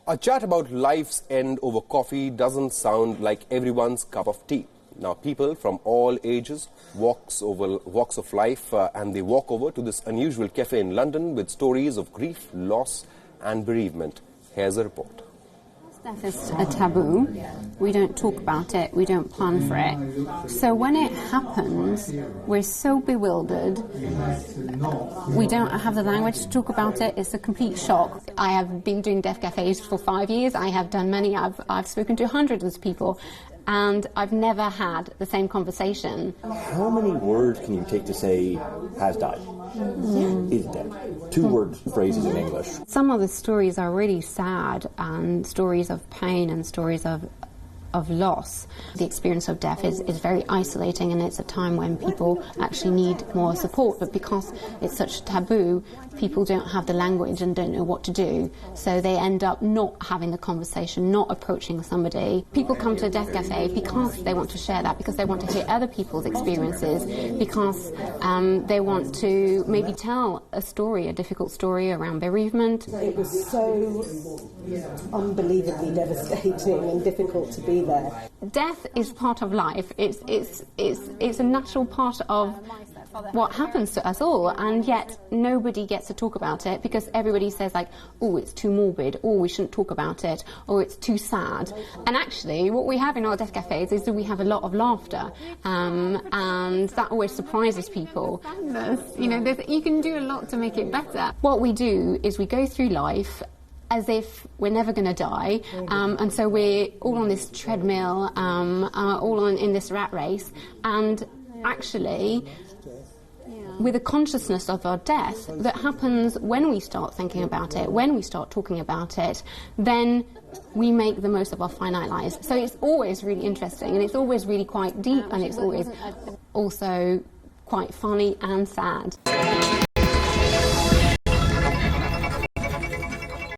A chat about life's end over coffee doesn't sound like everyone's cup of tea. Now, people from all ages, walks of life, and they walk over to this unusual cafe in London with stories of grief, loss, and bereavement. Here's a report. Death is a taboo. We don't talk about it. We don't plan for it. So when it happens, we're so bewildered. We don't have the language to talk about it. It's a complete shock. I have been doing death cafes for 5 years. I have done many. I've spoken to hundreds of people. And I've never had the same conversation. How many words can you take to say, has died, is dead? 2-word phrases in English. Some of the stories are really sad, and stories of pain and stories of loss. The experience of death is very isolating, and it's a time when people actually need more support, but because it's such a taboo, people don't have the language and don't know what to do, so they end up not having the conversation, not approaching somebody. People come to a death cafe because they want to share that, because they want to hear other people's experiences, because they want to maybe tell a story, a difficult story around bereavement. It was so unbelievably devastating and difficult to be there. Death is part of life. It's a natural part of what happens to us all, and yet nobody gets to talk about it because everybody says, like, oh, it's too morbid, or we shouldn't talk about it, or it's too sad. And actually what we have in our death cafes is that we have a lot of laughter, and that always surprises people. You can do a lot to make it better. What we do is we go through life as if we're never going to die, and so we're all on this treadmill, in this rat race, and actually with a consciousness of our death that happens when we start thinking about it, when we start talking about it, then we make the most of our finite lives. So it's always really interesting, and it's always really quite deep, and it's always also quite funny and sad.